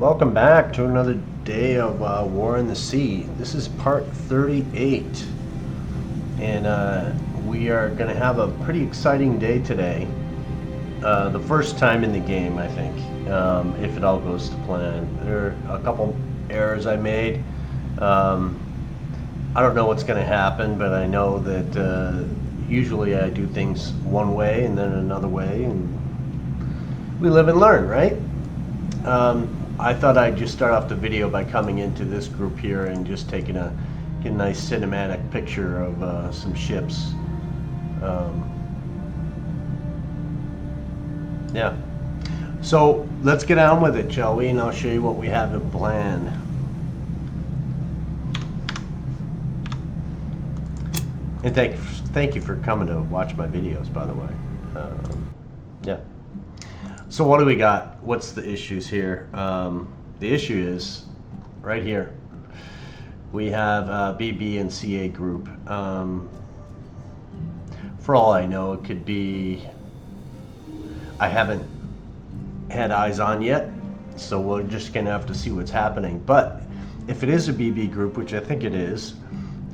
Welcome back to another day of War in the Sea. This is part 38, and we are going to have a pretty exciting day today. The first time in the game, I think, if it all goes to plan. There are a couple errors I made. I don't know what's going to happen, but I know that usually I do things one way and then another way, and we live and learn, right? I thought I'd just start off the video by coming into this group here and just taking a nice cinematic picture of some ships. Yeah. So let's get on with it, shall we? And I'll show you what we have in plan. And thank you for coming to watch my videos, by the way. Yeah. So what do we got? What's the issues here? The issue is right here. We have BB and CA group. For all I know, it could be, I haven't had eyes on yet, so we're just gonna have to see what's happening. But if it is a BB group, which I think it is,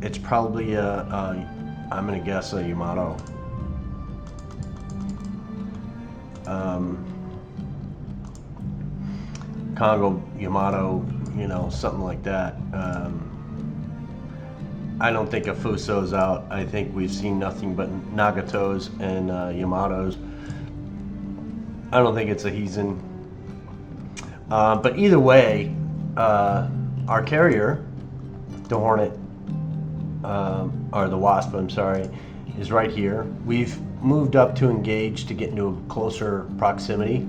it's probably I'm gonna guess a Yamato. Congo, Yamato, you know, something like that. I don't think a Fuso's out. I think we've seen nothing but Nagatos and Yamatos. I don't think it's a Heisen. But either way, our carrier, the Hornet, or the Wasp, I'm sorry, is right here. We've moved up to engage to get into a closer proximity.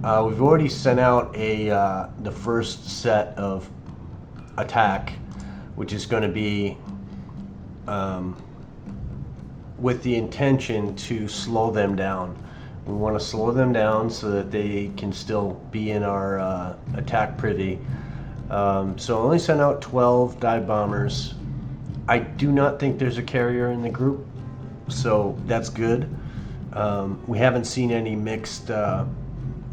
We've already sent out the first set of attack, which is going to be with the intention to slow them down. We want to slow them down so that they can still be in our attack privy. So I only sent out 12 dive bombers. I do not think there's a carrier in the group, so that's good. We haven't seen any mixed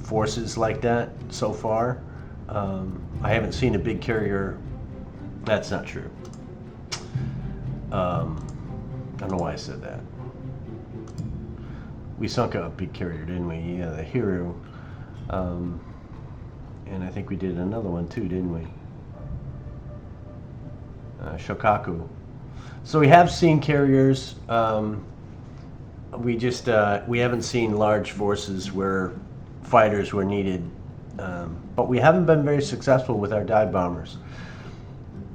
forces like that so far. I haven't seen a big carrier. That's not true. I don't know why I said that. We sunk a big carrier, didn't we? Yeah, the Hero. And I think we did another one too, didn't we? Shokaku. So we have seen carriers. We haven't seen large forces where fighters were needed, but we haven't been very successful with our dive bombers.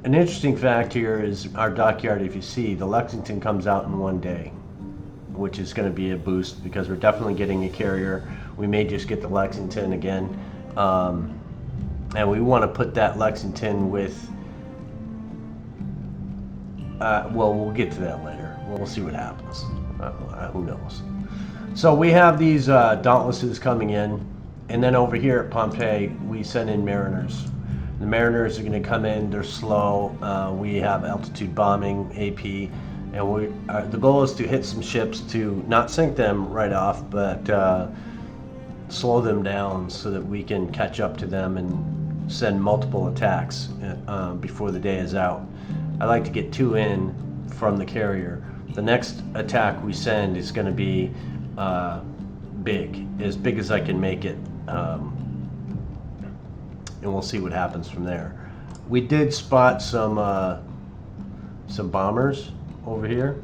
An interesting fact here is our dockyard. If you see, the Lexington comes out in one day, which is going to be a boost because we're definitely getting a carrier. We may just get the Lexington again, and we want to put that Lexington with well, we'll get to that later. We'll see what happens. Who knows? So we have these Dauntlesses coming in, and then over here at Pompeii, we send in Mariners. The Mariners are going to come in. They're slow. We have altitude bombing, AP, and the goal is to hit some ships to not sink them right off, but slow them down so that we can catch up to them and send multiple attacks before the day is out. I like to get 2 in from the carrier. The next attack we send is going to be big, as big as I can make it, and we'll see what happens from there. We did spot some bombers over here.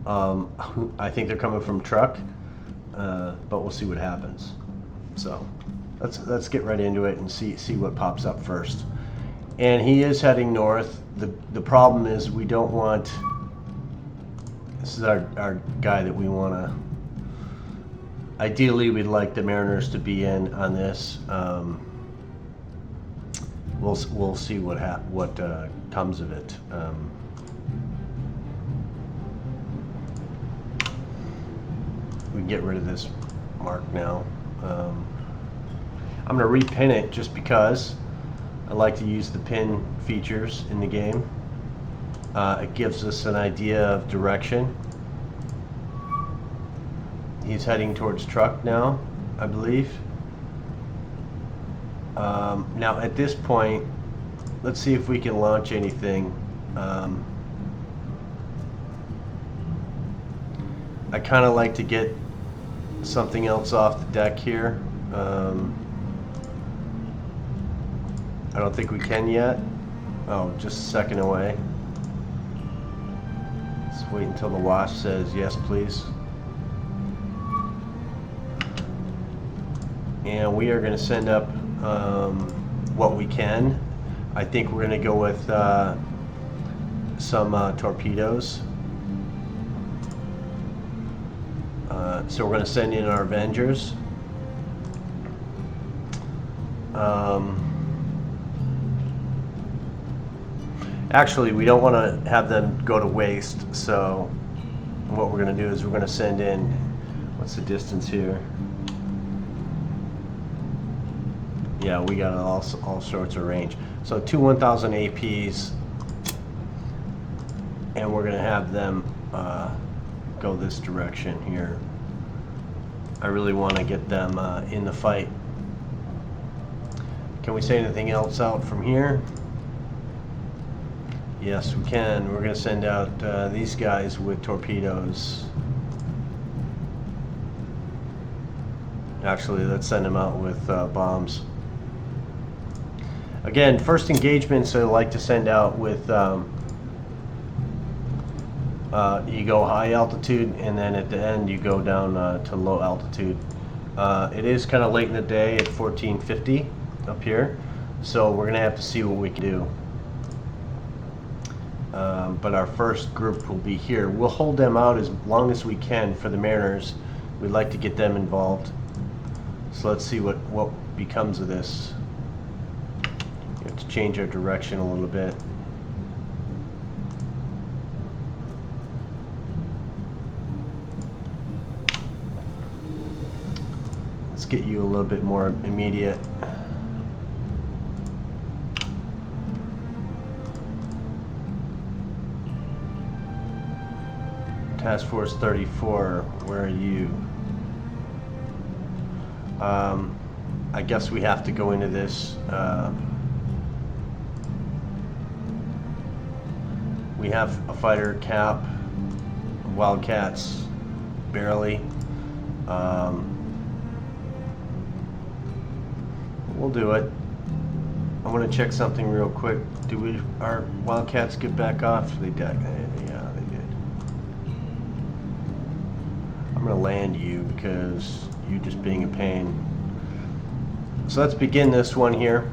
I think they're coming from truck, but we'll see what happens. So let's get right into it and see what pops up first. And he is heading north. The problem is we don't want. This is our guy that we want to. Ideally, we'd like the Mariners to be in on this. We'll see what comes of it. We can get rid of this mark now. I'm going to repin it just because I like to use the pin features in the game. It gives us an idea of direction. He's heading towards truck now, I believe. Now at this point, let's see if we can launch anything. I kind of like to get something else off the deck here. I don't think we can yet. Oh, just a second away. Let's wait until the wash says yes, please. And we are going to send up what we can. I think we're going to go with some torpedoes. So we're going to send in our Avengers. Actually, we don't want to have them go to waste, so what we're going to do is we're going to send in, what's the distance here? Yeah, we got all sorts of range. So two 1,000 APs, and we're going to have them go this direction here. I really want to get them in the fight. Can we say anything else out from here? Yes, we can. We're going to send out these guys with torpedoes. Actually, let's send them out with bombs. Again, first engagements I like to send out with you go high altitude, and then at the end you go down to low altitude. It is kind of late in the day at 1450 up here, so we're gonna have to see what we can do. But our first group will be here. We'll hold them out as long as we can for the Mariners. We'd like to get them involved. So let's see what becomes of this. We have to change our direction a little bit. Let's get you a little bit more immediate. Task Force 34, where are you? I guess we have to go into this. We have a fighter cap, Wildcats, barely. We'll do it. I want to check something real quick. Do our Wildcats get back off? They did. Yeah, they did. I'm going to land you because you're just being a pain. So let's begin this one here.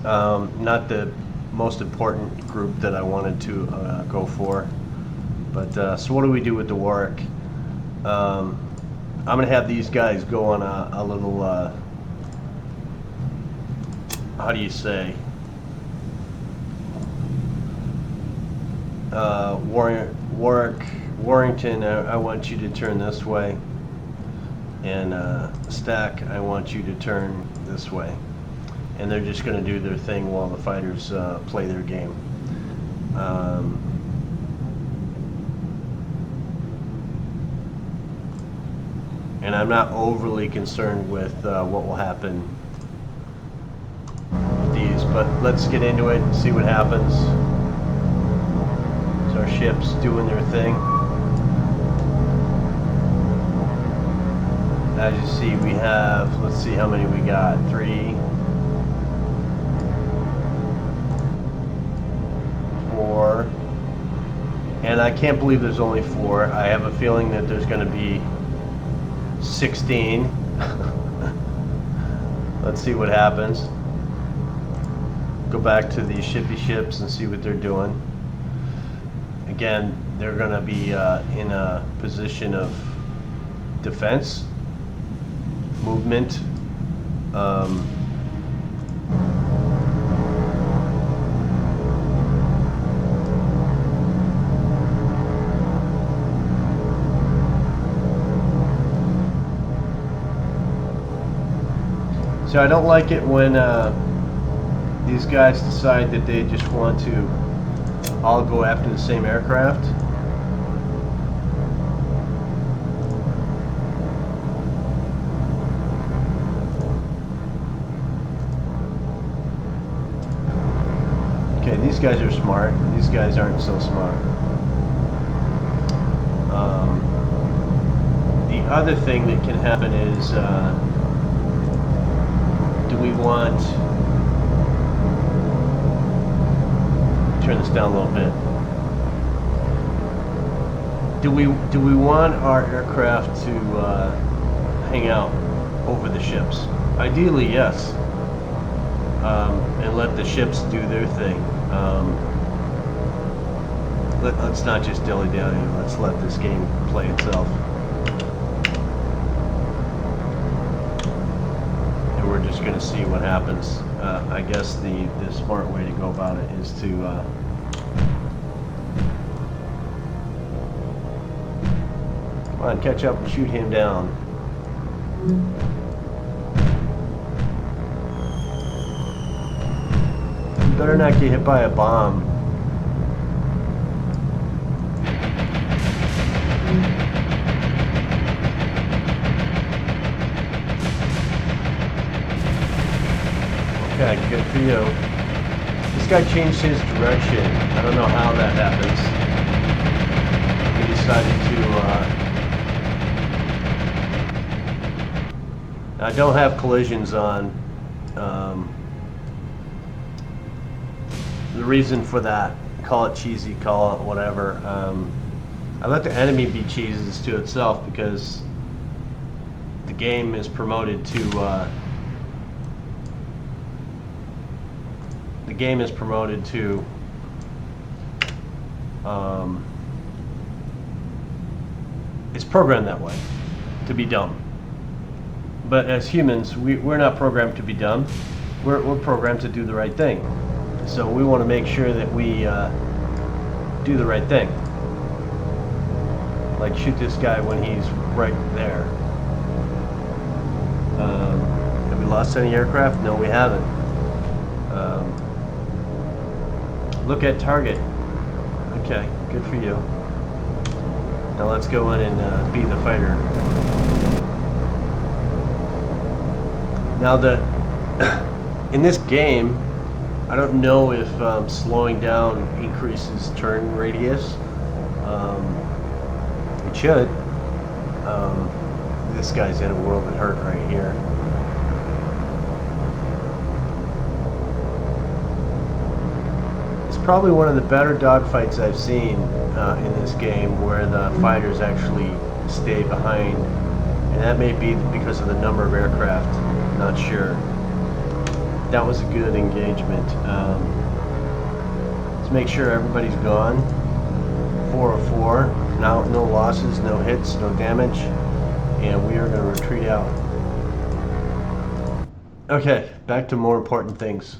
Not the most important group that I wanted to go for, but so what do we do with the Warwick? I'm going to have these guys go on a little, how do you say, Warrington, I want you to turn this way, and Stack, I want you to turn this way. And they're just going to do their thing while the fighters play their game. And I'm not overly concerned with what will happen with these, but let's get into it and see what happens. So our ship's doing their thing. As you see, we have, let's see how many we got. 3, 4, and I can't believe there's only 4. I have a feeling that there's going to be 16. Let's see what happens. Go back to these shippy ships and see what they're doing. Again, they're going to be in a position of defense, movement. So I don't like it when these guys decide that they just want to all go after the same aircraft. these guys are smart. These guys aren't so smart. The other thing that can happen is, do we want, turn this down a little bit. Do we want our aircraft to hang out over the ships? Ideally, yes. And let the ships do their thing. Let's not just dilly-dally. Let's let this game play itself. And we're just going to see what happens. I guess the smart way to go about it is to come on, catch up and shoot him down. You better not get hit by a bomb. Okay, good for you. This guy changed his direction. I don't know how that happens. He decided to... I don't have collisions on. The reason for that, call it cheesy, call it whatever. I let the enemy be cheeses to itself because the game is promoted to it's programmed that way, to be dumb. But as humans, we're not programmed to be dumb. We're programmed to do the right thing. So we want to make sure that we do the right thing. Like shoot this guy when he's right there. Have we lost any aircraft? No, we haven't. Look at target. Okay, good for you. Now let's go in and be the fighter. Now in this game, I don't know if slowing down increases turn radius. It should. This guy's in a world of hurt right here. It's probably one of the better dogfights I've seen in this game, where the fighters actually stay behind, and that may be because of the number of aircraft. Not sure. That was a good engagement. Let's make sure everybody's gone. 4 of 4. Now, no losses, no hits, no damage, and we are going to retreat out. Okay, back to more important things.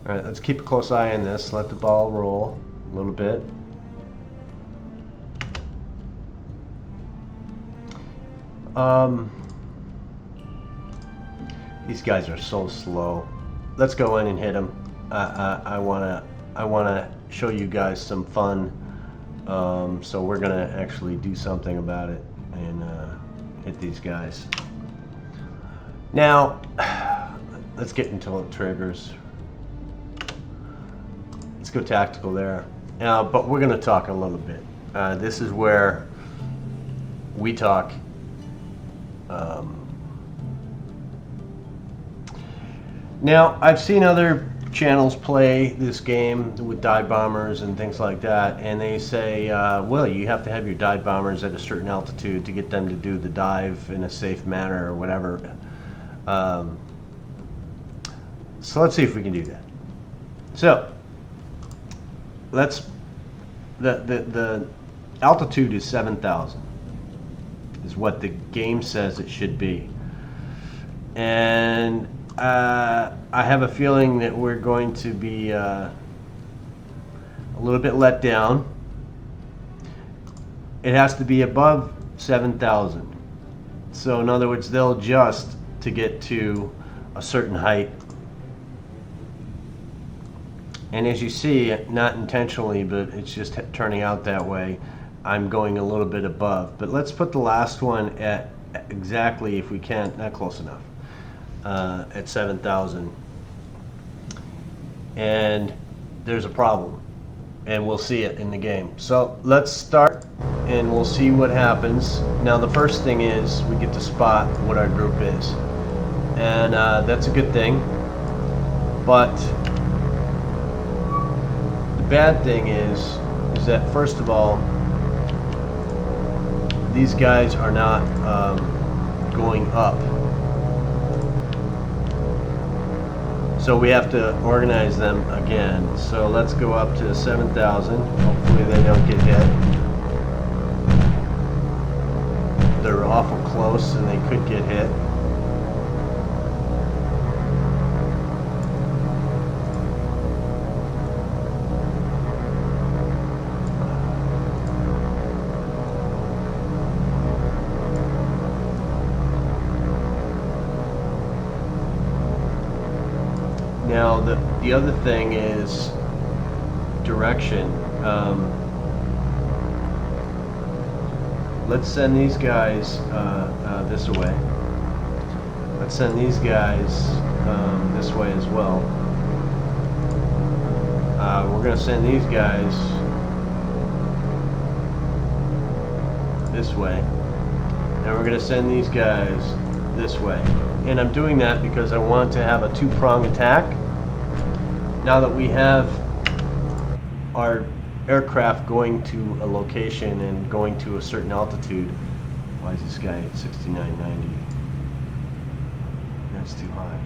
All right, let's keep a close eye on this. Let the ball roll a little bit. These guys are so slow. Let's go in and hit them. I wanna show you guys some fun. So we're gonna actually do something about it and hit these guys. Now, let's get into the triggers. Let's go tactical there. But we're gonna talk a little bit. This is where we talk. Now, I've seen other channels play this game with dive bombers and things like that, and they say, well, you have to have your dive bombers at a certain altitude to get them to do the dive in a safe manner or whatever. So let's see if we can do that. So the altitude is 7,000 is what the game says it should be, and I have a feeling that we're going to be a little bit let down. It has to be above 7,000. So in other words, they'll adjust to get to a certain height. And as you see, not intentionally, but it's just turning out that way, I'm going a little bit above. But let's put the last one at exactly, if we can, not close enough, at 7,000. And there's a problem, and we'll see it in the game. So let's start, and we'll see what happens. Now the first thing is we get to spot what our group is, and that's a good thing. But the bad thing is that, first of all, these guys are not going up. So we have to organize them again. So let's go up to 7,000. Hopefully they don't get hit. They're awful close and they could get hit. Now the other thing is direction. Let's send these guys this way. Let's send these guys this way as well. We're going to send these guys this way. And we're going to send these guys this way. And I'm doing that because I want to have a two-prong attack. Now that we have our aircraft going to a location and going to a certain altitude. Why is this guy at 69.90? That's too high.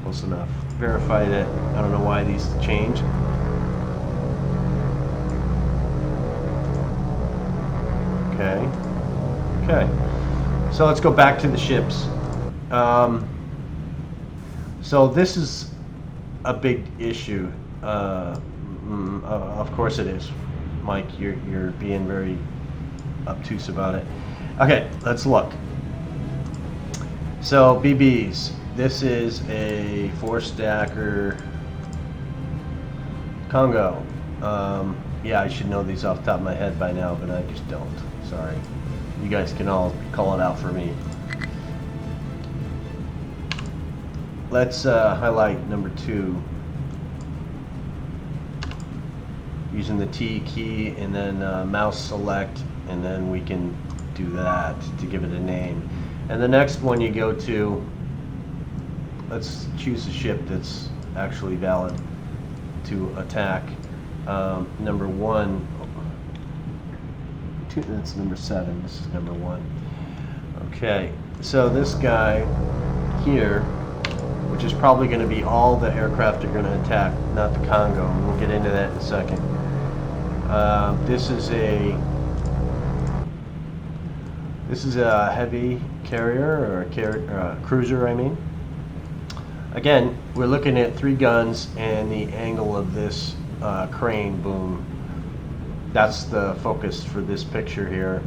Close enough. Verify that. I don't know why these change. Okay. Okay. So let's go back to the ships. So this is a big issue. Of course it is, Mike. You're being very obtuse about it. Okay, let's look. So BBs. This is a 4-stacker Congo. Yeah, I should know these off the top of my head by now, but I just don't. Sorry. You guys can all call it out for me. Let's highlight number 2 using the T key and then mouse select, and then we can do that to give it a name. And the next one you go to, let's choose a ship that's actually valid to attack. Number 1, that's number 7, this is number 1. Okay, so this guy here, which is probably going to be all the aircraft are going to attack, not the Congo. We'll get into that in a second. This is a heavy carrier, or a cruiser, I mean. Again, we're looking at 3 guns and the angle of this crane boom. That's the focus for this picture here.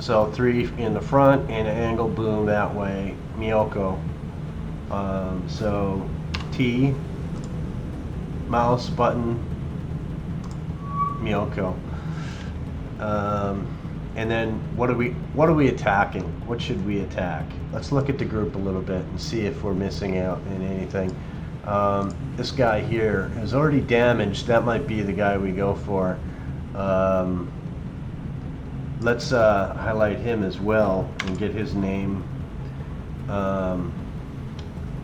So 3 in the front and an angle boom that way, Miyoko. So T, mouse button, Miyoko. And then what are we attacking? What should we attack? Let's look at the group a little bit and see if we're missing out in anything. This guy here is already damaged. That might be the guy we go for. Let's highlight him as well and get his name.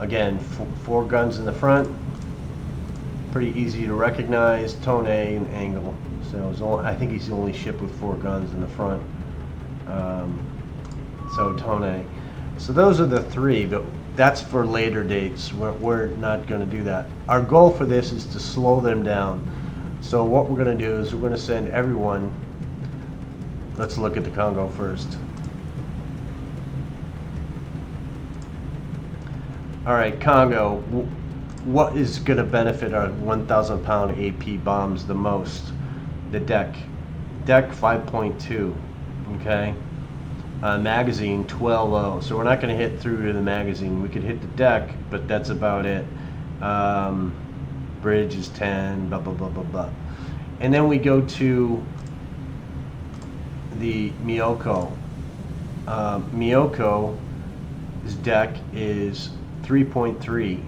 Again, 4 guns in the front. Pretty easy to recognize. Tone A and angle. So I think he's the only ship with 4 guns in the front. So Tone A. So those are the 3, but that's for later dates. We're not going to do that. Our goal for this is to slow them down. So what we're going to do is we're going to send everyone. Let's look at the Congo first. All right, Congo. What is going to benefit our 1,000-pound AP bombs the most? The deck. Deck 5.2. Okay. Magazine 12.0. So we're not going to hit through to the magazine. We could hit the deck, but that's about it. Bridge is 10. Blah blah blah blah blah. And then we go to the Miyoko. Miyoko's deck is 3.3,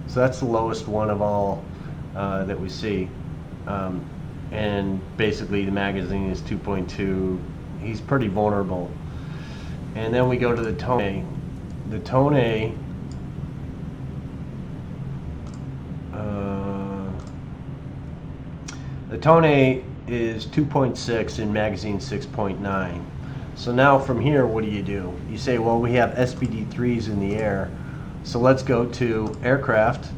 so that's the lowest one of all that we see. And basically the magazine is 2.2. He's pretty vulnerable. And then we go to the Tone. The Tone is 2.6 and magazine 6.9. So now from here, what do? You say, well, we have SBD3s in the air, so let's go to aircraft,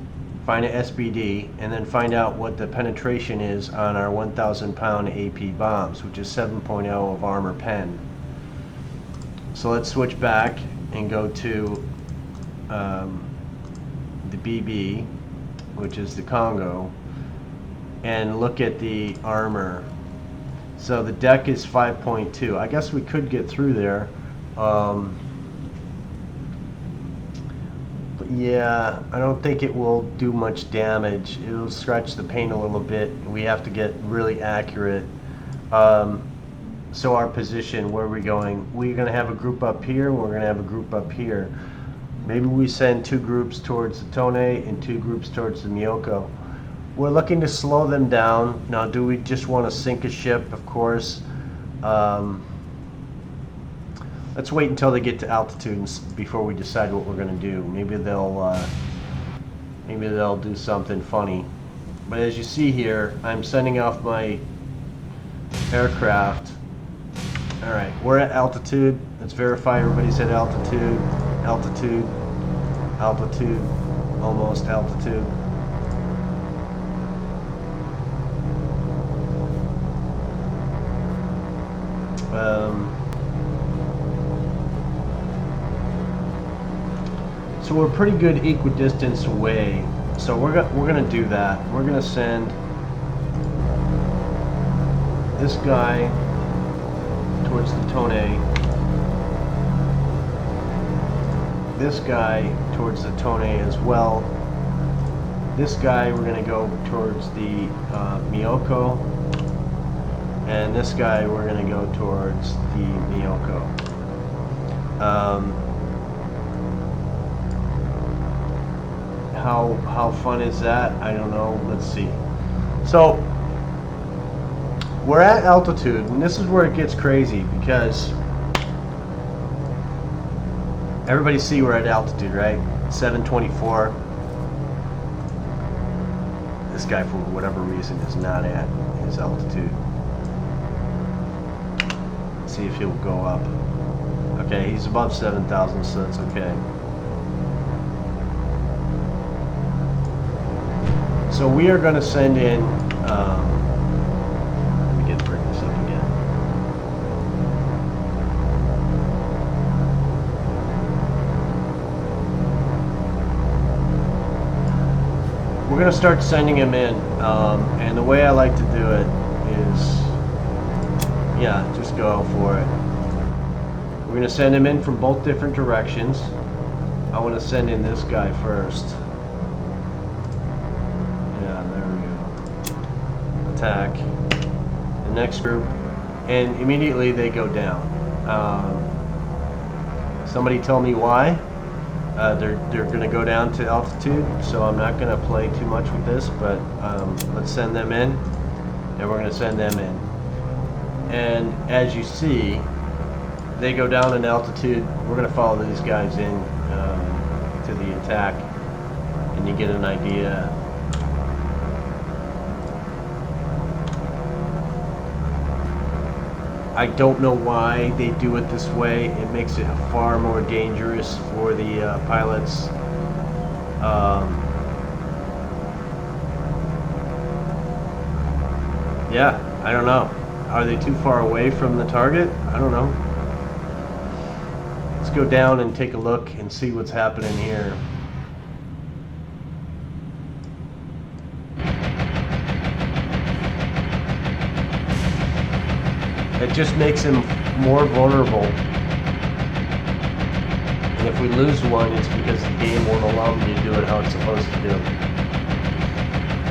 find an SBD, and then find out what the penetration is on our 1,000 pound AP bombs, which is 7.0 of armor pen. So let's switch back and go to the BB, which is the Congo, and look at the armor. So the deck is 5.2. I guess we could get through there. But yeah, I don't think it will do much damage. It'll scratch the paint a little bit. We have to get really accurate. So our position, where are we going? We're going to have a group up here, and we're going to have a group up here. Maybe we send 2 groups towards the Tone and 2 groups towards the Miyoko. We're looking to slow them down. Now, do we just want to sink a ship? Of course. Let's wait until they get to altitude before we decide what we're going to do. Maybe they'll do something funny. But as you see here, I'm sending off my aircraft. All right, we're at altitude. Let's verify everybody's at altitude. Altitude. Altitude. Almost altitude. So we're pretty good equidistance away. So we're gonna do that. We're gonna send this guy towards the Tone, this guy towards the Tone as well. This guy we're gonna go towards the Miyoko, and this guy we're gonna go towards the Miyoko. How fun is that? I don't know. Let's see. So we're at altitude, and this is where it gets crazy, because everybody see we're at altitude, right? 724. This guy, for whatever reason, is not at his altitude. Let's see if he'll go up. Okay, he's above 7,000, so that's okay. So we are going to send in, let me bring this up again. We're going to start sending him in, and the way I like to do it is, yeah, just go for it. We're going to send him in from both different directions. I want to send in this guy first. Attack the next group, and immediately they go down. Somebody tell me why. They're going to go down to altitude, so I'm not going to play too much with this, but let's send them in, and we're going to send them in. And as you see, they go down in altitude. We're going to follow these guys in to the attack, and you get an idea. I don't know why they do it this way. It makes it far more dangerous for the pilots. Yeah, I don't know. Are they too far away from the target? I don't know. Let's go down and take a look and see what's happening here. It just makes him more vulnerable. And if we lose one, it's because the game won't allow me to do it how it's supposed to do.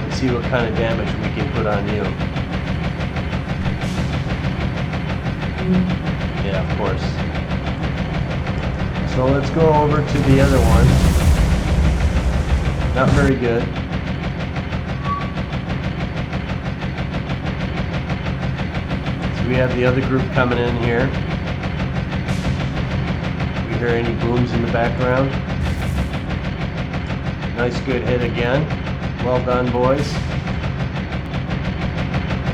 Let's see what kind of damage we can put on you. Yeah, of course. So let's go over to the other one. Not very good. So we have the other group coming in here. We hear any booms in the background? Nice good hit again. Well done, boys.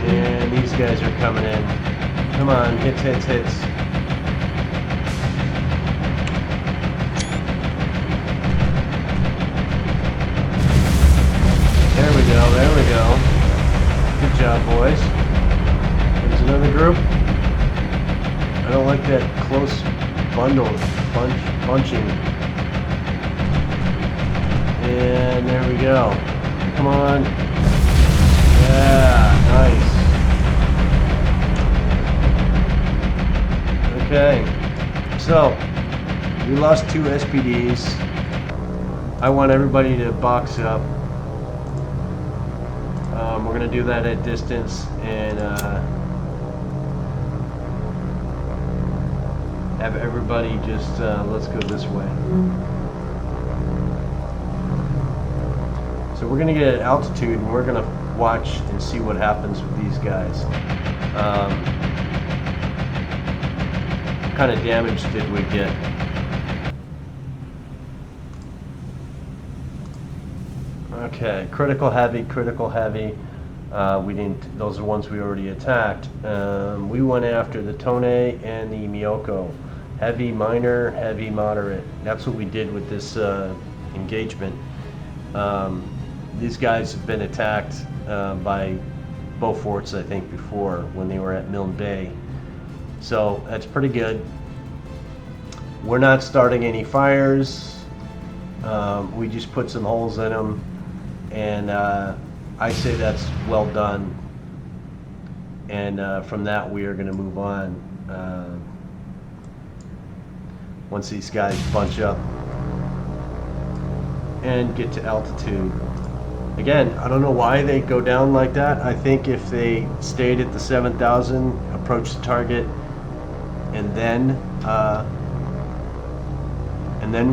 And these guys are coming in. Come on, hits, hits, hits. There we go, there we go. Good job, boys. There's another group. I don't like that close bunching. And there we go. Come on. Yeah, nice. Okay, so we lost 2 SPDs. I want everybody to box up. We're going to do that at distance and have everybody just, let's go this way. So we're going to get at altitude and we're going to watch and see what happens with these guys. What kind of damage did we get? Okay, critical heavy. We didn't, those are ones we already attacked. We went after the Tone and the Miyoko. Heavy, minor, heavy, moderate. That's what we did with this engagement. These guys have been attacked by both forts, I think, before when they were at Milne Bay. So that's pretty good. We're not starting any fires. We just put some holes in them, and I say that's well done. And from that, we are going to move on once these guys bunch up and get to altitude. Again, I don't know why they go down like that. I think if they stayed at the 7,000, approached the target, and then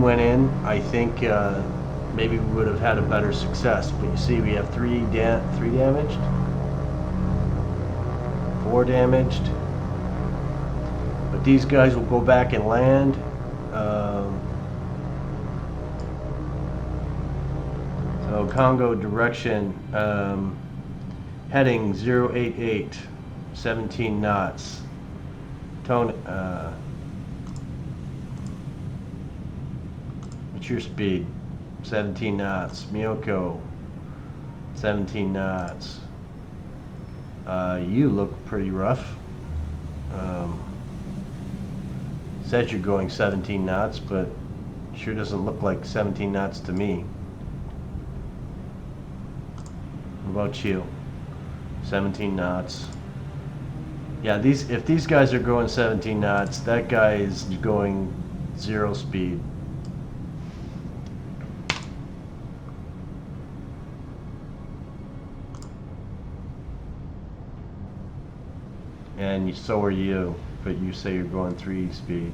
went in, I think maybe we would have had a better success. But you see, we have 3 damaged, 4 damaged. But these guys will go back and land. So Congo direction, heading 088, 17 knots. Tone, what's your speed? 17 knots. Miyoko, 17 knots. You look pretty rough. Says you're going 17 knots, but sure doesn't look like 17 knots to me. What about you? 17 knots. Yeah, if these guys are going 17 knots, that guy is going 0 speed. And so are you, but you say you're going 3 speed.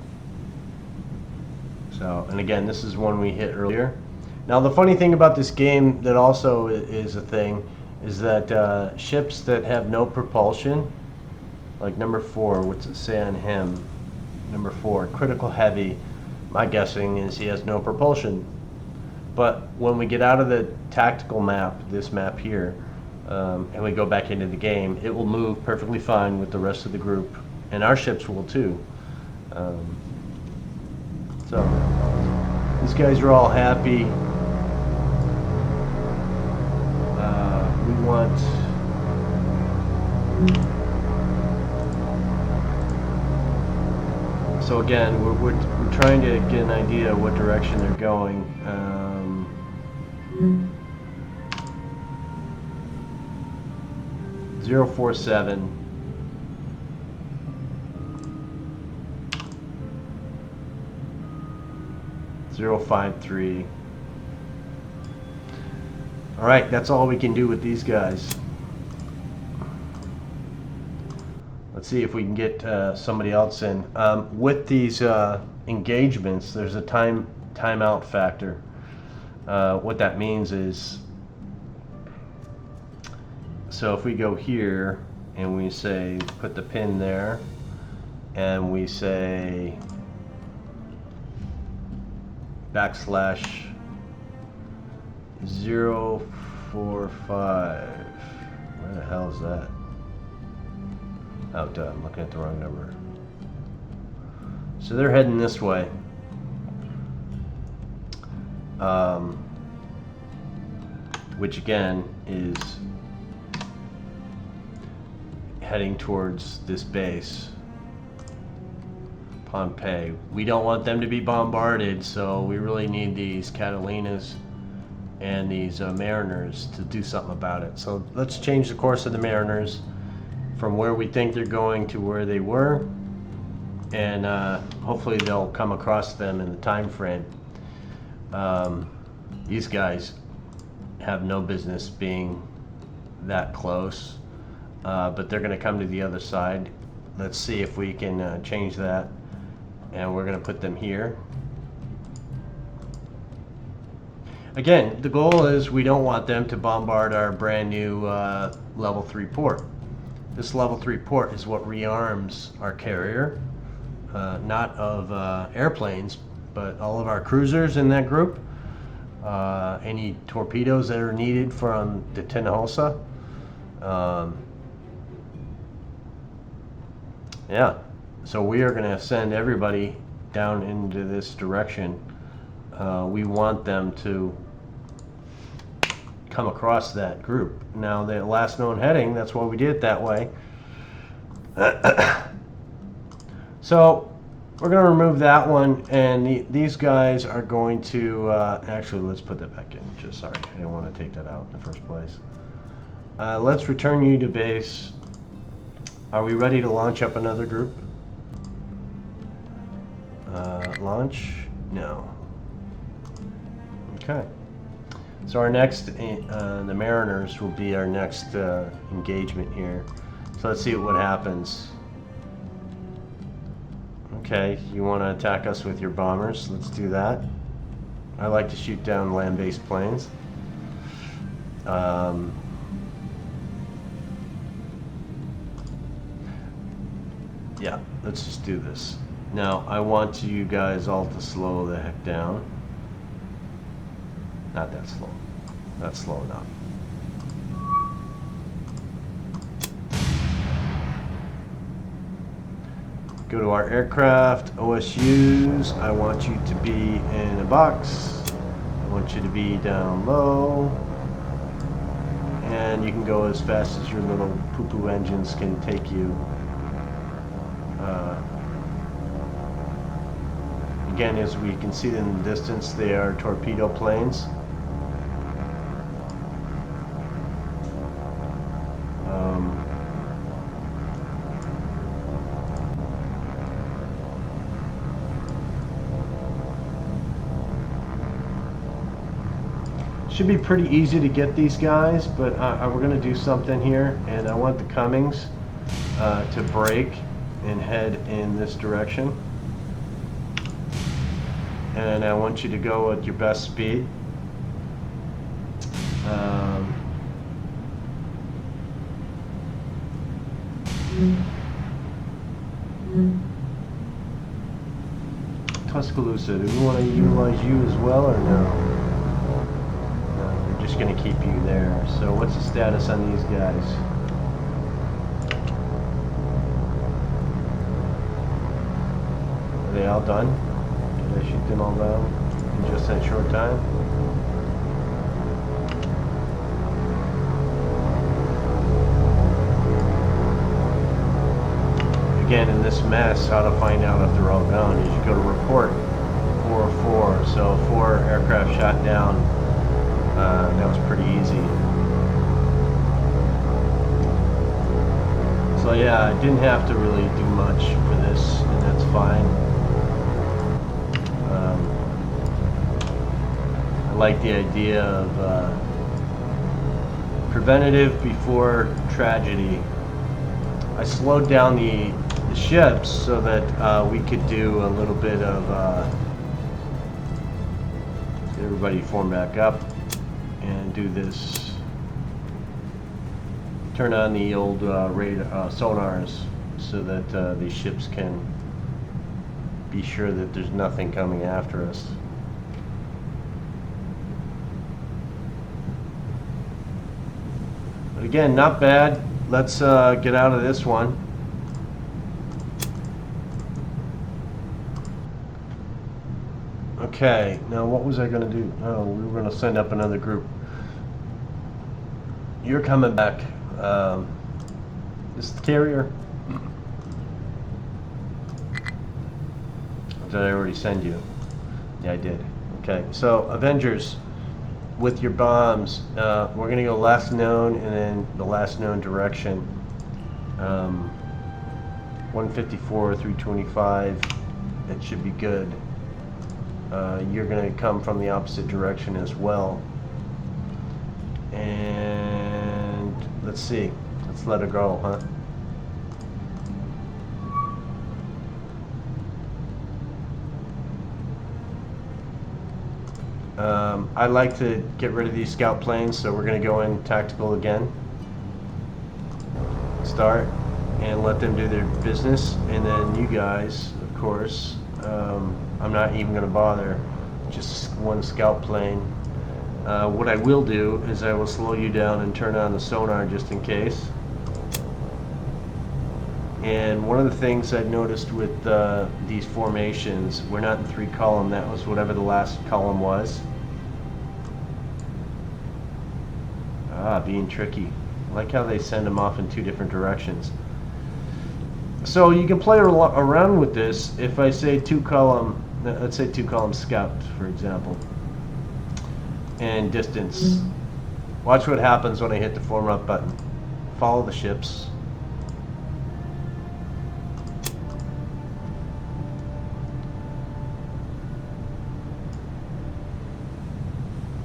So, and again, this is one we hit earlier. Now, the funny thing about this game that also is a thing is that ships that have no propulsion, like number 4, what's it say on him? Number 4, critical heavy. My guessing is he has no propulsion. But when we get out of the tactical map, this map here, and we go back into the game, it will move perfectly fine with the rest of the group, and our ships will too. So these guys are all happy. We want so again, we're trying to get an idea of what direction they're going. 047. .053. All right, that's all we can do with these guys. Let's see if we can get somebody else in. With these engagements, there's a timeout factor. What that means is, so if we go here and we say put the pin there, and we say /045. Where the hell is that? Oh, duh, I'm looking at the wrong number. So they're heading this way. Which again is heading towards this base, Pompeii. We don't want them to be bombarded, so we really need these Catalinas and these Mariners to do something about it. So let's change the course of the Mariners from where we think they're going to where they were, and hopefully they'll come across them in the time frame. These guys have no business being that close, but they're going to come to the other side. Let's see if we can change that, and we're going to put them here. Again, the goal is we don't want them to bombard our brand new level 3 port. This level 3 port is what rearms our carrier, not of airplanes, but all of our cruisers in that group. Any torpedoes that are needed from the Tenosa. Yeah, so we are going to send everybody down into this direction. We want them to come across that group. Now, the last known heading, that's why we did it that way. So we're going to remove that one, and these guys are going to actually, let's put that back in. Just sorry, I didn't want to take that out in the first place. Let's return you to base. Are we ready to launch up another group? Launch? No. Okay. So our next, the Mariners will be our next engagement here. So let's see what happens. Okay, you want to attack us with your bombers? Let's do that. I like to shoot down land-based planes. Yeah, let's just do this. Now, I want you guys all to slow the heck down. Not that slow. That's slow enough. Go to our aircraft, OSUs. I want you to be in a box. I want you to be down low. And you can go as fast as your little poo-poo engines can take you. Again, as we can see in the distance, they are torpedo planes. Should be pretty easy to get these guys, but we're going to do something here, and I want the Cummings to brake and head in this direction. And I want you to go at your best speed. Tuscaloosa, do we want to utilize you as well or no? No, we're just going to keep you there. So what's the status on these guys? Are they all done? Did I shoot them all down in just that short time? Again, in this mess, how to find out if they're all gone is you go to report 404. So 4 aircraft shot down. That was pretty easy. So yeah, I didn't have to really do much for this, and that's fine. I like the idea of preventative before tragedy. I slowed down the ships so that we could do a little bit of everybody form back up and do this. Turn on the old sonars so that these ships can be sure that there's nothing coming after us. But again, not bad. Let's get out of this one. Okay, now what was I going to do? Oh, we were going to send up another group. You're coming back. This is the carrier. Did I already send you? Yeah, I did. Okay, so Avengers, with your bombs, we're going to go last known and then the last known direction. 154, 325, it should be good. You're going to come from the opposite direction as well. And let's see. Let's let it go, huh? I like to get rid of these scout planes, so we're going to go in tactical again. Start and let them do their business, and then you guys, of course, I'm not even going to bother. Just one scout plane. What I will do is I will slow you down and turn on the sonar just in case. And one of the things I noticed with these formations, we're not in 3 column, that was whatever the last column was. Being tricky. I like how they send them off in 2 different directions. So you can play around with this. If I say 2 column, let's say 2 column scout, for example, and distance. Watch what happens when I hit the form up button. Follow the ships.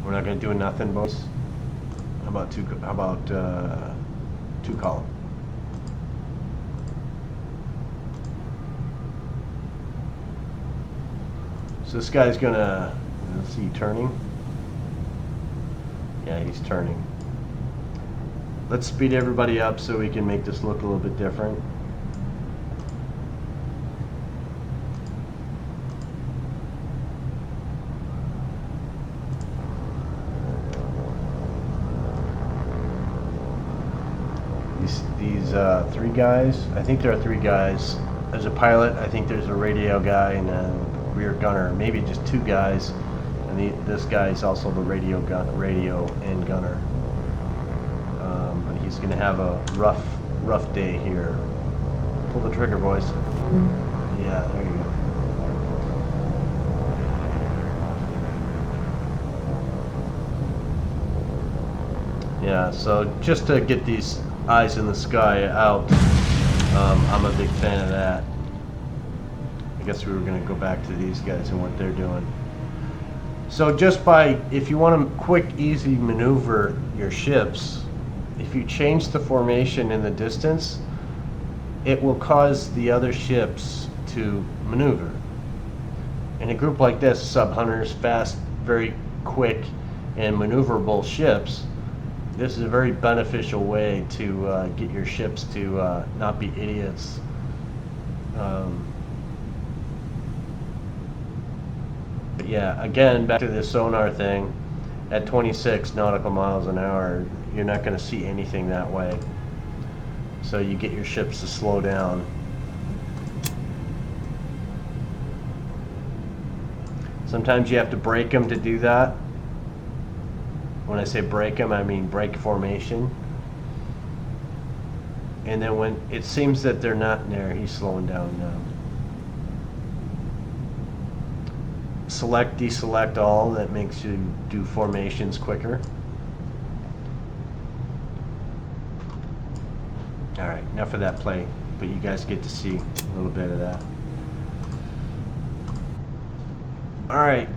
We're not going to do nothing, boys. How about 2 column? So this guy's gonna, let's see, turning. Yeah, he's turning. Let's speed everybody up so we can make this look a little bit different. These 3 guys, I think there are 3 guys. There's a pilot, I think there's a radio guy, and a rear gunner. Maybe just 2 guys, and this guy is also the radio and gunner. But he's going to have a rough day here. Pull the trigger, boys. Yeah, there you go. Yeah, so just to get these eyes in the sky out, I'm a big fan of that. I guess we were going to go back to these guys and what they're doing. So just by, if you want to quick, easy maneuver your ships, if you change the formation in the distance, it will cause the other ships to maneuver. In a group like this, sub-hunters, fast, very quick, and maneuverable ships, this is a very beneficial way to get your ships to not be idiots. But yeah, again, back to the sonar thing, at 26 nautical miles an hour, you're not going to see anything that way. So you get your ships to slow down. Sometimes you have to break them to do that. When I say break them, I mean break formation. And then when it seems that they're not there, he's slowing down now. Select, deselect all, that makes you do formations quicker. Alright, enough of that play, but you guys get to see a little bit of that. Alright,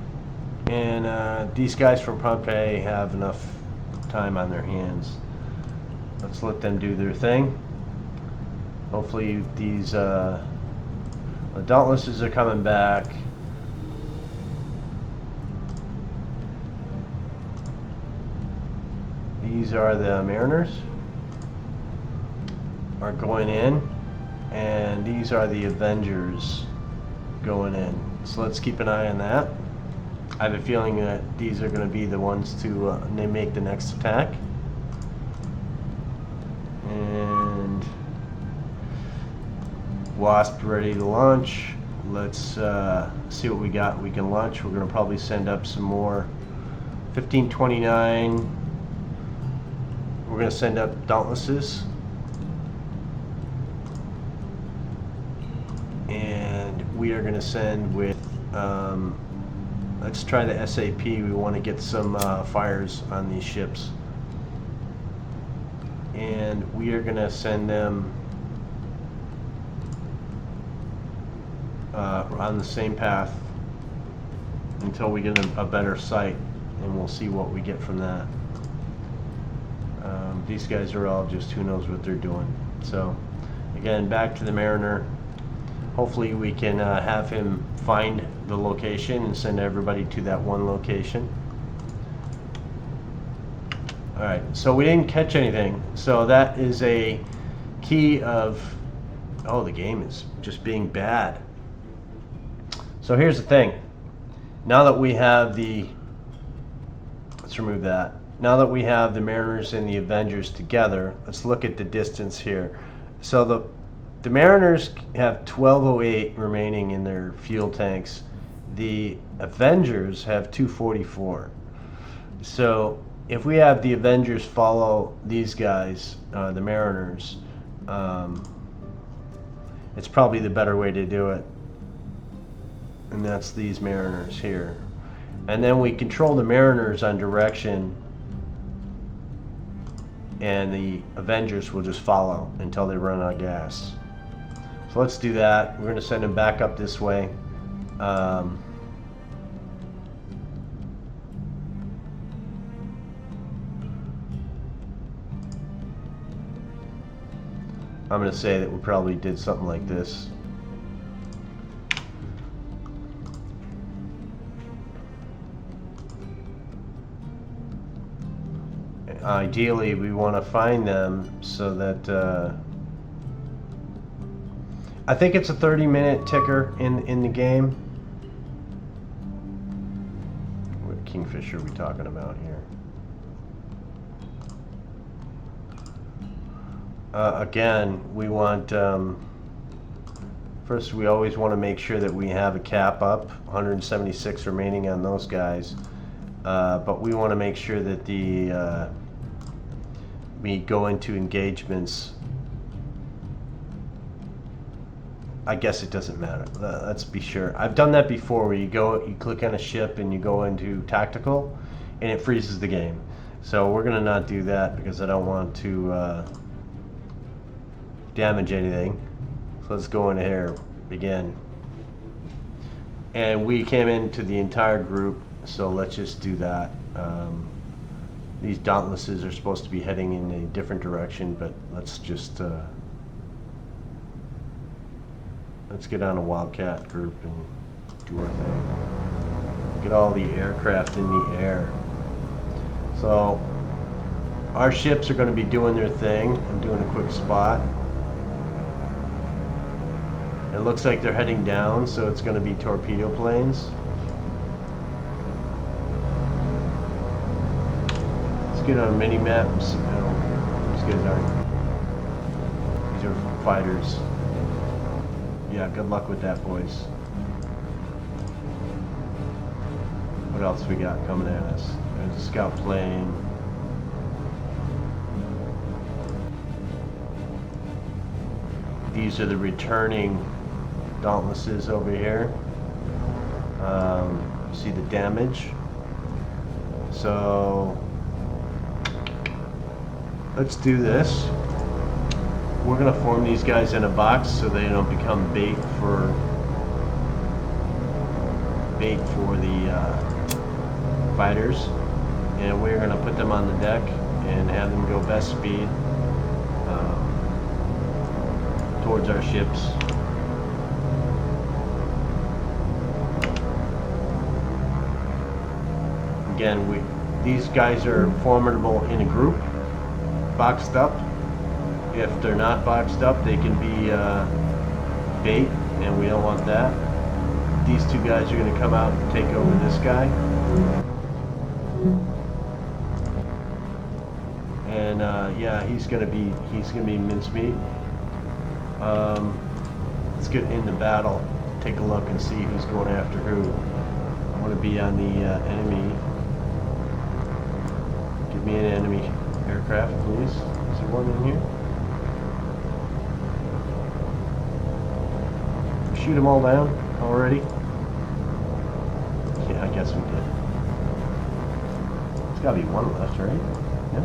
and these guys from Pompeii have enough time on their hands. Let's let them do their thing. Hopefully these the Dauntlesses are coming back. These are the Mariners are going in, and these are the Avengers going in. So let's keep an eye on that. I have a feeling that these are going to be the ones to they make the next attack. And Wasp ready to launch. Let's see what we got. We can launch. We're going to probably send up some more 1529. We're going to send up Dauntlesses. And we are going to send with, let's try the SAP. We want to get some fires on these ships. And we are going to send them on the same path until we get a better sight, and we'll see what we get from that. These guys are all just who knows what they're doing. So again, back to the Mariner. Hopefully we can have him find the location and send everybody to that one location. Alright, so we didn't catch anything. So that is a key of, oh, the game is just being bad. So here's the thing. Now that we have the, let's remove that. Now that we have the Mariners and the Avengers together, let's look at the distance here. So the Mariners have 1208 remaining in their fuel tanks. The Avengers have 244. So if we have the Avengers follow these guys, the Mariners, it's probably the better way to do it. And that's these Mariners here. And then we control the Mariners on direction, and the Avengers will just follow until they run out of gas. So let's do that. We're going to send them back up this way. I'm going to say that we probably did something like this. Ideally, we want to find them so that I think it's a 30-minute ticker in the game. What Kingfisher are we talking about here? Again, we want first we always want to make sure that we have a cap up, 176 remaining on those guys, but we want to make sure that the we go into engagements. I guess it doesn't matter. Let's be sure. I've done that before, where you click on a ship and you go into tactical, and it freezes the game. So we're gonna not do that because I don't want to damage anything. So let's go in here, begin. And we came into the entire group, so let's just do that. These Dauntlesses are supposed to be heading in a different direction, but let's just let's get on a Wildcat group and do our thing. Get all the aircraft in the air. So our ships are going to be doing their thing. I'm doing a quick spot. It looks like they're heading down, so it's going to be torpedo planes. Get on mini maps. No, these guys aren't. These are fighters. Yeah, good luck with that, boys. What else we got coming at us? There's a scout plane. These are the returning Dauntlesses over here. See the damage. So let's do this. We're going to form these guys in a box so they don't become bait for the fighters. And we're going to put them on the deck and have them go best speed towards our ships. Again, these guys are formidable in a group, boxed up. If they're not boxed up, they can be bait, and we don't want that. These two guys are going to come out and take over this guy. And yeah, he's gonna be mincemeat. Let's get in the battle, take a look and see who's going after who. I want to be on the enemy. Give me an enemy aircraft, please. Is there one in here? Shoot them all down already? Yeah, I guess we did. There's gotta be one left, right? Yeah.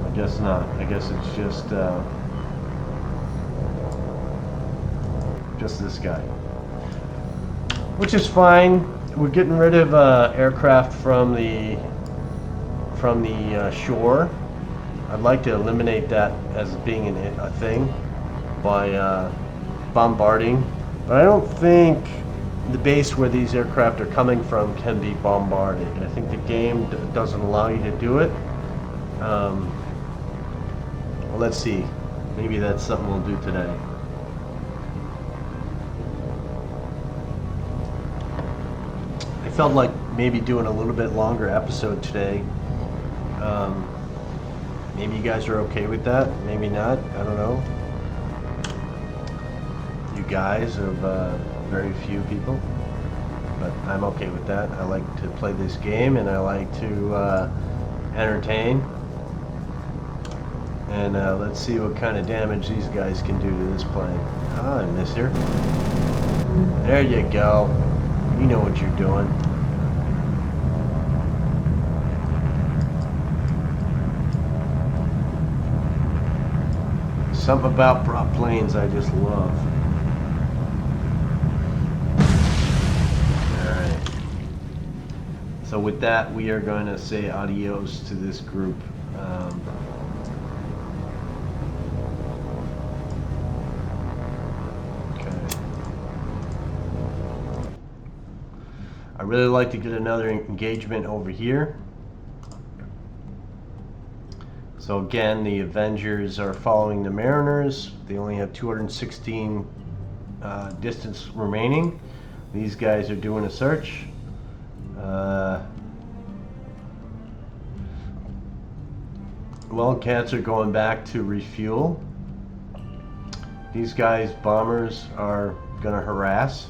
I guess not. I guess it's just this guy, which is fine. We're getting rid of aircraft from the shore. I'd like to eliminate that as being a thing by bombarding, but I don't think the base where these aircraft are coming from can be bombarded. I think the game doesn't allow you to do it. Well, let's see. Maybe that's something we'll do today. I felt like maybe doing a little bit longer episode today. Maybe you guys are okay with that. Maybe not. I don't know. You guys of very few people, but I'm okay with that. I like to play this game, and I like to entertain. And let's see what kind of damage these guys can do to this plane. Ah, I missed her. There you go. You know what you're doing. Something about prop planes I just love. Alright. So with that, we are going to say adios to this group. I really like to get another engagement over here. So again, the Avengers are following the Mariners. They only have 216 distance remaining. These guys are doing a search. Wildcats are going back to refuel. These guys, bombers, are going to harass.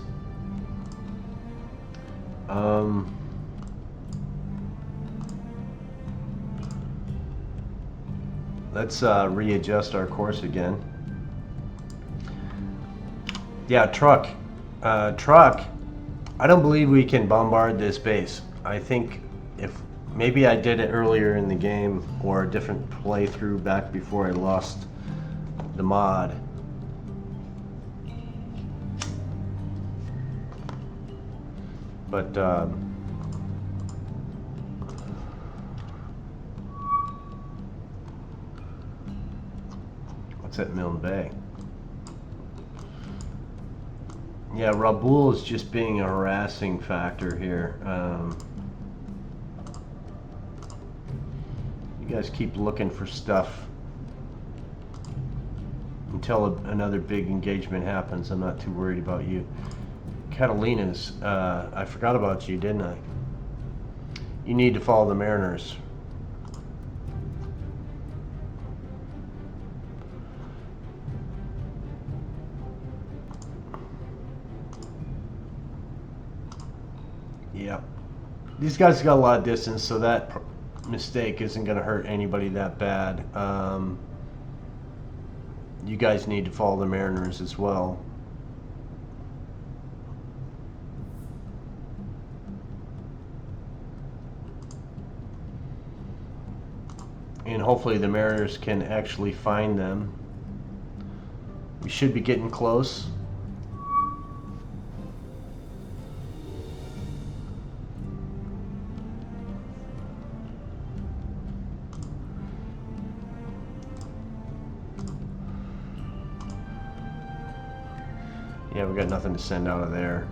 Let's readjust our course again. Yeah, truck. Truck. I don't believe we can bombard this base. I think if maybe I did it earlier in the game or a different playthrough back before I lost the mod. But what's at Milne Bay? Yeah, Raboul is just being a harassing factor here. You guys keep looking for stuff until another big engagement happens. I'm not too worried about you. Catalina's, I forgot about you, didn't I? You need to follow the Mariners. Yep. These guys got a lot of distance, so that mistake isn't going to hurt anybody that bad. You guys need to follow the Mariners as well. And hopefully the Mariners can actually find them. We should be getting close. Yeah, we got nothing to send out of there.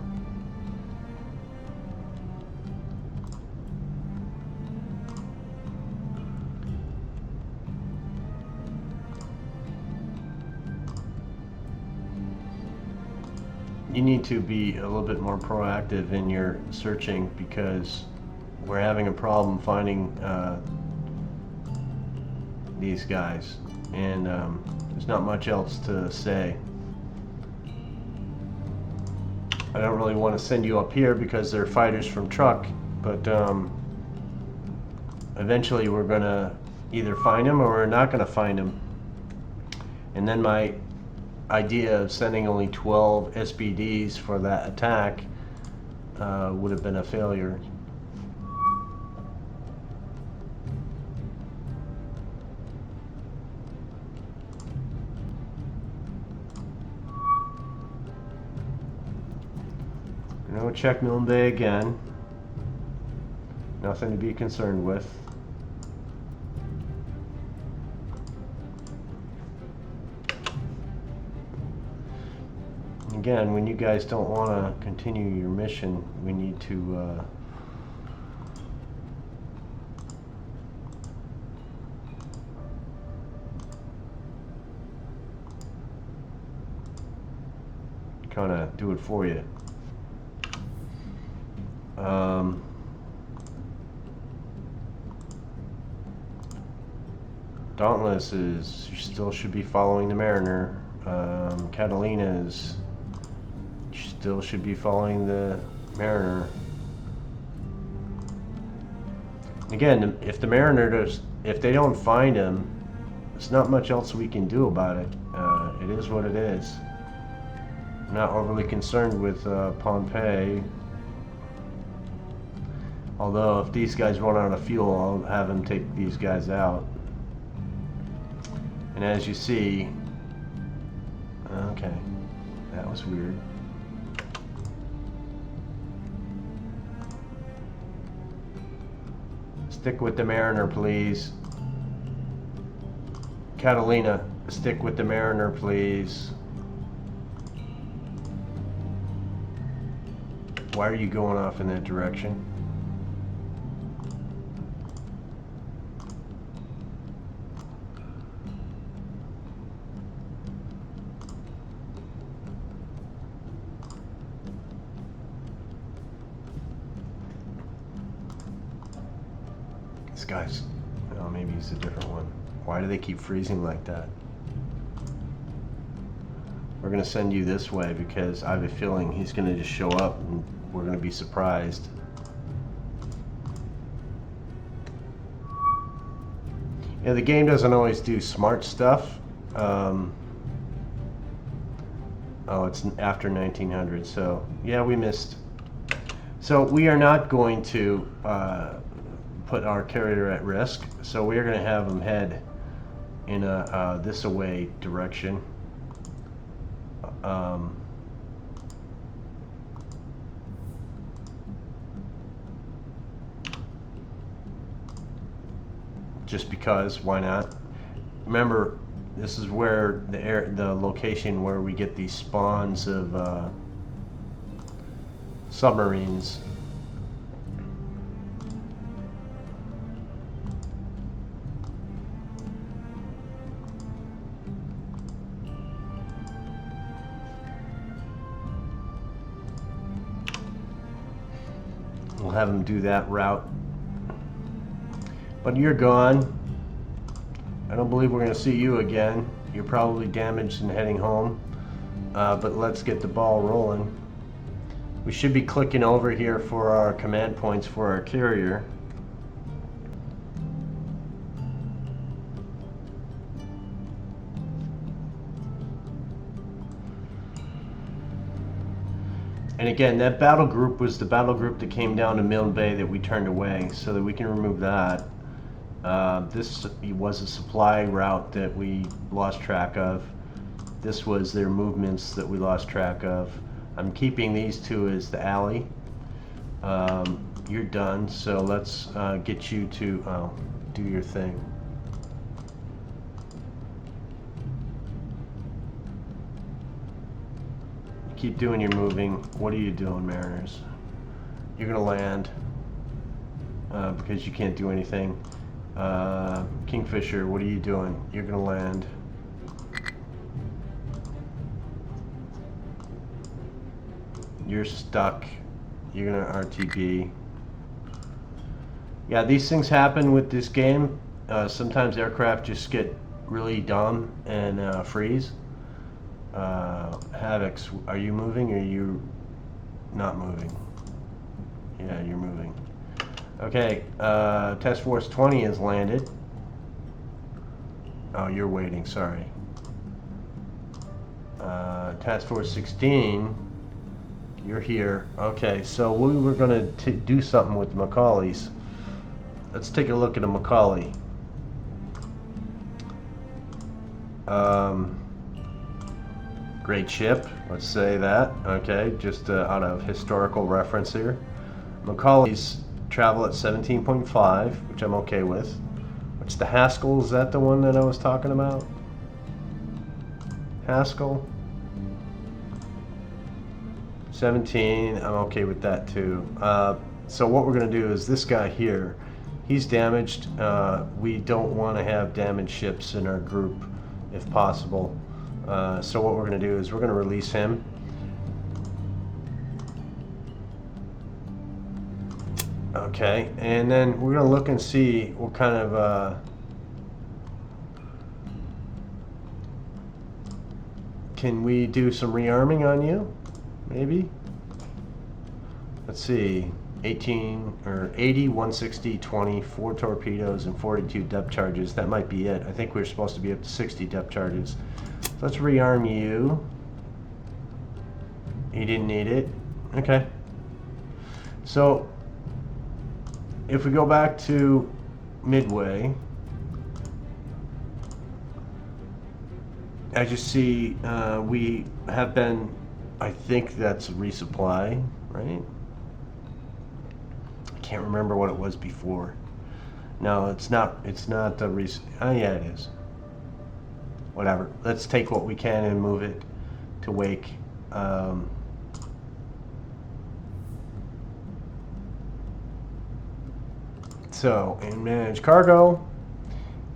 You need to be a little bit more proactive in your searching because we're having a problem finding these guys, and there's not much else to say. I don't really want to send you up here because they're fighters from truck, but eventually we're going to either find them or we're not going to find them. And then my idea of sending only 12 SBDs for that attack would have been a failure. No, check Milne Bay again. Nothing to be concerned with. Again, when you guys don't want to continue your mission, we need to kind of do it for you. Dauntless is, you still should be following the Mariner. Catalina is, you still should be following the Mariner. Again, if the Mariner does, if they don't find him, there's not much else we can do about it. It is what it is. I'm not overly concerned with Pompeii. Although if these guys run out of fuel, I'll have them take these guys out. And as you see, okay, that was weird. Stick with the Mariner, please. Catalina, stick with the Mariner, please. Why are you going off in that direction? This guy's, oh, maybe he's a different one. Why do they keep freezing like that? We're going to send you this way because I have a feeling he's going to just show up and we're going to be surprised. Yeah, the game doesn't always do smart stuff. Oh, it's after 1900, so yeah, we missed. So we are not going to put our carrier at risk, so we're going to have them head in a this away direction. Just because, why not? Remember, this is where the location where we get these spawns of submarines. We'll have them do that route. But you're gone. I don't believe we're going to see you again. You're probably damaged and heading home. But let's get the ball rolling. We should be clicking over here for our command points for our carrier. And again, that battle group was the battle group that came down to Milne Bay that we turned away, so that we can remove that. This was a supply route that we lost track of. This was their movements that we lost track of. I'm keeping these two as the alley. You're done, so let's get you to do your thing. Keep doing your moving. What are you doing, Mariners? You're gonna land because you can't do anything. Kingfisher, what are you doing? You're gonna land. You're stuck. You're gonna RTB. Yeah, these things happen with this game. Sometimes aircraft just get really dumb and freeze. Havocs, are you moving or are you not moving? Yeah, you're moving. Okay, Task Force 20 has landed. Oh, you're waiting, sorry. Task Force 16, you're here. Okay, so we were going to do something with the Macaulays. Let's take a look at a Macaulay. Great ship, let's say that. Okay, just out of historical reference here. Macaulay's travel at 17.5, which I'm okay with. What's the Haskell? Is that the one that I was talking about? Haskell? 17, I'm okay with that too. So what we're going to do is this guy here, he's damaged. We don't want to have damaged ships in our group if possible. So what we're going to do is we're going to release him. Okay, and then we're going to look and see what kind of can we do some rearming on you? Maybe? Let's see. 18 or 80, 160, 20, 4 torpedoes, and 42 depth charges. That might be it. I think we're supposed to be up to 60 depth charges. So let's rearm you. He didn't need it. Okay. So if we go back to Midway, as you see, we have been, I think that's a resupply, right? I can't remember what it was before. No, it's not a oh yeah, it is. Whatever. Let's take what we can and move it to Wake. So, and manage cargo.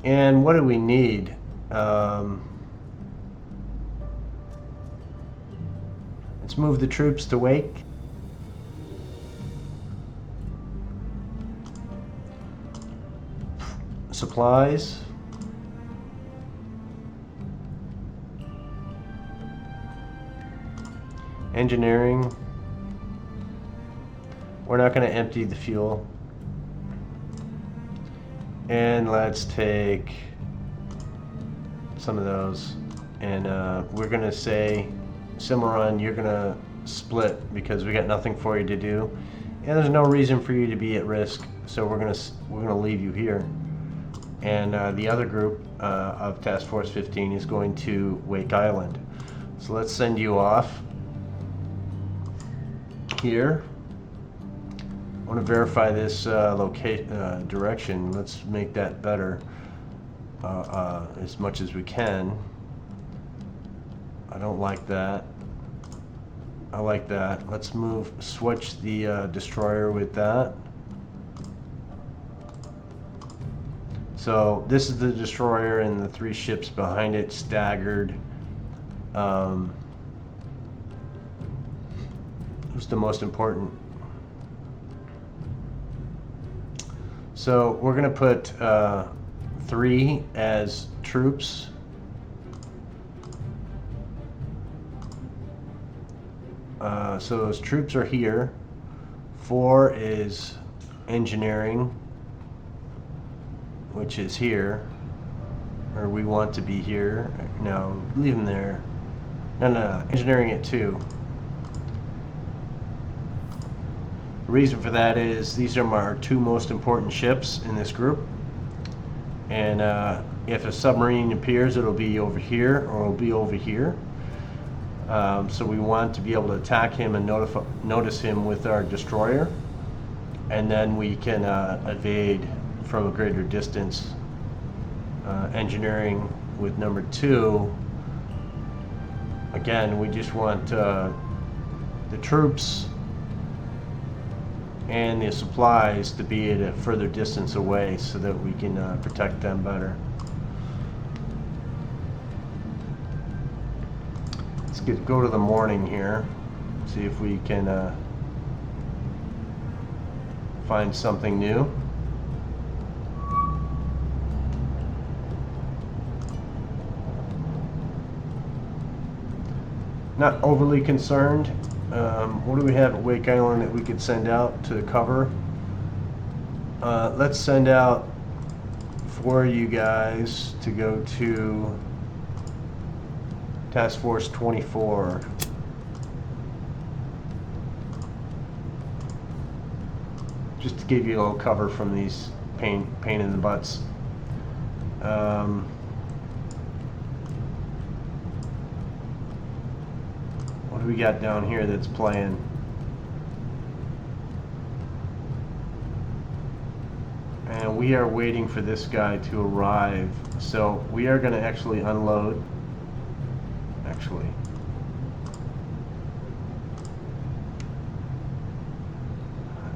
And what do we need? Let's move the troops to Wake. Supplies. Engineering. We're not going to empty the fuel. And let's take some of those. And we're going to say, Cimarron, you're going to split because we got nothing for you to do. And there's no reason for you to be at risk. So we're going to leave you here. And the other group of Task Force 15 is going to Wake Island. So let's send you off here. I want to verify this direction. Let's make that better as much as we can. I don't like that. I like that. Let's switch the destroyer with that. So this is the destroyer and the 3 ships behind it staggered. Who's the most important? So we're going to put 3 as troops. So those troops are here. 4 is engineering, which is here. Or we want to be here. No, leave them there. No. Engineering at 2. The reason for that is these are our 2 most important ships in this group. And if a submarine appears, it'll be over here or it'll be over here. So we want to be able to attack him and notice him with our destroyer. And then we can evade from a greater distance. Engineering with number 2. Again, we just want the troops and the supplies to be at a further distance away so that we can protect them better. Let's go to the morning here, see if we can find something new. Not overly concerned. What do we have at Wake Island that we could send out to cover? Let's send out for you guys to go to Task Force 24. Just to give you a little cover from these pain in the butts. What do we got down here that's playing? And we are waiting for this guy to arrive. So we are going to actually unload. Actually.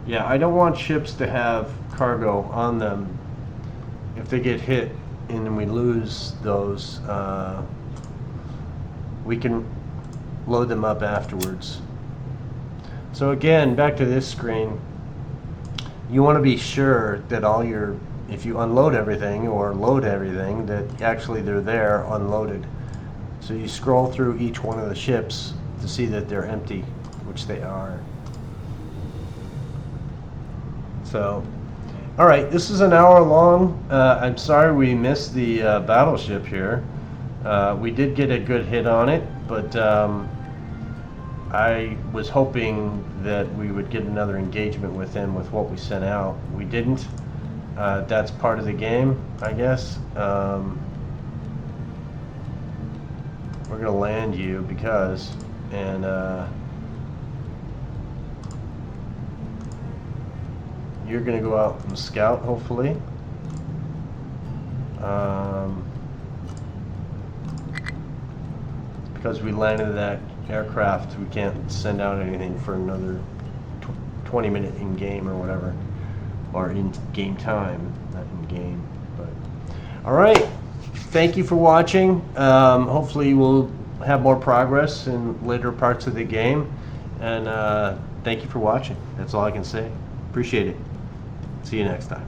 Yeah, I don't want ships to have cargo on them. If they get hit and we lose those, we can load them up afterwards. So again, back to this screen, you want to be sure that all your, if you unload everything or load everything, that actually they're there unloaded. So you scroll through each one of the ships to see that they're empty, which they are. So, all right, this is an hour long. I'm sorry we missed the battleship here. We did get a good hit on it, but I was hoping that we would get another engagement with him with what we sent out. We didn't. That's part of the game, I guess. We're going to land you because, and you're going to go out and scout, hopefully. Because we landed that aircraft, we can't send out anything for another 20 minute in game or whatever, or in game time, not in game. But all right, thank you for watching. Hopefully we'll have more progress in later parts of the game, and thank you for watching. That's all I can say. Appreciate it. See you next time.